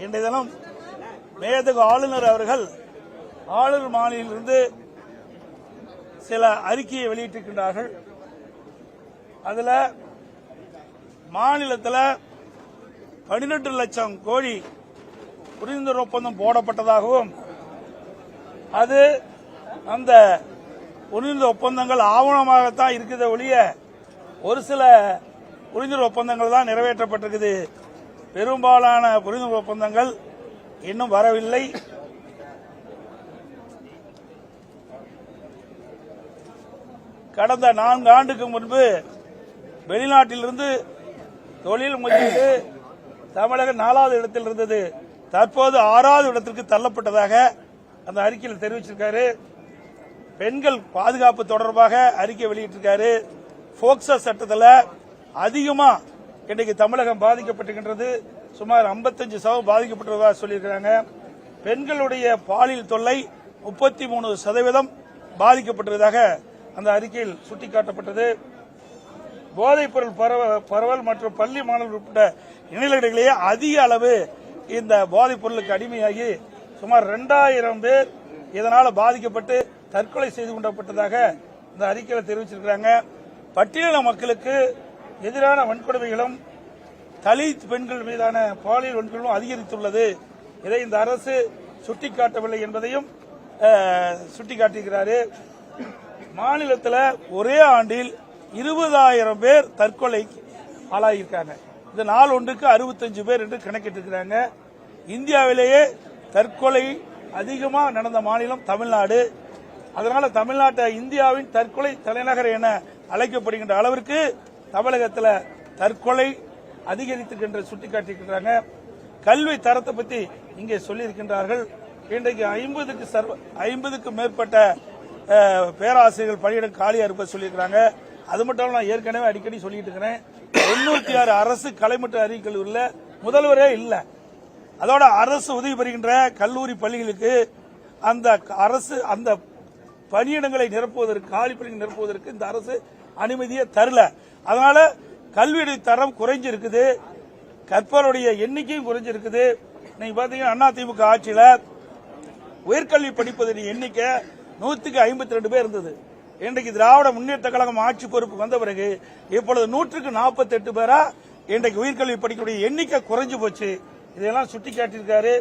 இன்றைய தினம் மேதகு ஆளுநர் அவர்கள் ஆளுநர் மாநிலிருந்து சில அறிக்கையை வெளியிட்டிருக்கின்றார்கள். அதுல மாநிலத்தில் 12 லட்சம் கோடி புரிந்துணர்வு ஒப்பந்தம் போடப்பட்டதாகவும் அது அந்த புரிந்துணர்வு ஒப்பந்தங்கள் ஆவணமாகத்தான் இருக்கிறத ஒழிய ஒரு சில புரிந்துணர்வு ஒப்பந்தங்கள் தான் நிறைவேற்றப்பட்டிருக்குது. பெரும்பாலான புரிந்துணர்வு ஒப்பந்தங்கள் இன்னும் வரவில்லை. கடந்த 4 ஆண்டுக்கு முன்பு வெளிநாட்டிலிருந்து தொழில் முதலீடு தமிழகம் 4வது இடத்தில் இருந்தது. தற்போது 6வது இடத்திற்கு தள்ளப்பட்டதாக அந்த அறிக்கையில் தெரிவிச்சிருக்காரு. பெண்கள் பாதுகாப்பு தொடர்பாக அறிக்கை வெளியிட்டிருக்காரு. போக்சோ சட்டத்தில் அதிகமா இன்றைக்கு தமிழகம் பாதிக்கப்பட்டிருக்கின்றது. சுமார் 55% பாதிக்கப்பட்டதாக சொல்லியிருக்கிறாங்க. பெண்களுடைய பாலியல் தொல்லை 33% பாதிக்கப்பட்டதாக அந்த அறிக்கையில் சுட்டிக்காட்டப்பட்டது. போதைப் பொருள் பரவல் மற்றும் பள்ளி மாணவர்கள் உட்பட்ட இணையர்களிடையே அதிக அளவு இந்த போதைப் பொருளுக்கு அடிமையாகி சுமார் 2000 பேர் இதனால் பாதிக்கப்பட்டு தற்கொலை செய்து கொள்ளப்பட்டதாக இந்த அறிக்கையில் தெரிவிச்சிருக்கிறாங்க. பட்டியலின மக்களுக்கு எதிரான வன்கொடுமைகளும் தலித் பெண்கள் மீதான பாலியல் வன்கொடுமைகளும் அதிகரித்துள்ளது. இதை இந்த அரசு சுட்டிக்காட்டவில்லை என்பதையும் சுட்டிக்காட்டியிருக்கிறார். மாநிலத்தில் ஒரே ஆண்டில் 20,000 பேர் தற்கொலை ஆளாகியிருக்காங்க. இந்த நாள் ஒன்றுக்கு 65 பேர் என்று கணக்கிட்டிருக்கிறாங்க. இந்தியாவிலேயே தற்கொலை அதிகமாக நடந்த மாநிலம் தமிழ்நாடு. அதனால தமிழ்நாட்டை இந்தியாவின் தற்கொலை தலைநகர் என அழைக்கப்படுகின்ற அளவிற்கு தமிழகத்தில் தற்கொலை அதிகரித்திருக்கின்ற சுட்டிக்காட்டியிருக்கிறாங்க. கல்வி தரத்தை பற்றி இங்கே சொல்லியிருக்கின்றார்கள். இன்றைக்கு 50க்கும் மேற்பட்ட பேராசிரியர்கள் பணியிடம் காலியா இருப்ப சொல்லியிருக்கிறாங்க. அது மட்டும் நான் ஏற்கனவே அடிக்கடி சொல்லிட்டு இருக்கிறேன். 96 அரசு கலை மற்றும் அறிவியல் கல்லூரியில் முதல்வரே இல்ல. அதோட அரசு உதவி பெறுகின்ற கல்லூரி பள்ளிகளுக்கு அந்த அரசு அந்த பணியிடங்களை நிரப்புவதற்கு காலி பணிகளை நிரப்புவதற்கு இந்த அரசு அனுமதியை தரல. அதனால கல்வியுடைய தரம் குறைஞ்சிருக்குது, கற்பவருடைய எண்ணிக்கையும் குறைஞ்சிருக்குது. நீங்க பாத்தீங்கன்னா அதிமுக ஆட்சியில் உயர்கல்வி படிப்பதன் எண்ணிக்கை 152 பேர் இருந்தது. இன்றைக்கு திராவிட முன்னேற்ற கழகம் ஆட்சி பொறுப்பு வந்த பிறகு இப்பொழுது 148 பேரா இன்றைக்கு உயர்கல்வி படிக்கக்கூடிய எண்ணிக்கை குறைஞ்சு போச்சு. இதெல்லாம் சுட்டிக்காட்டியிருக்காரு.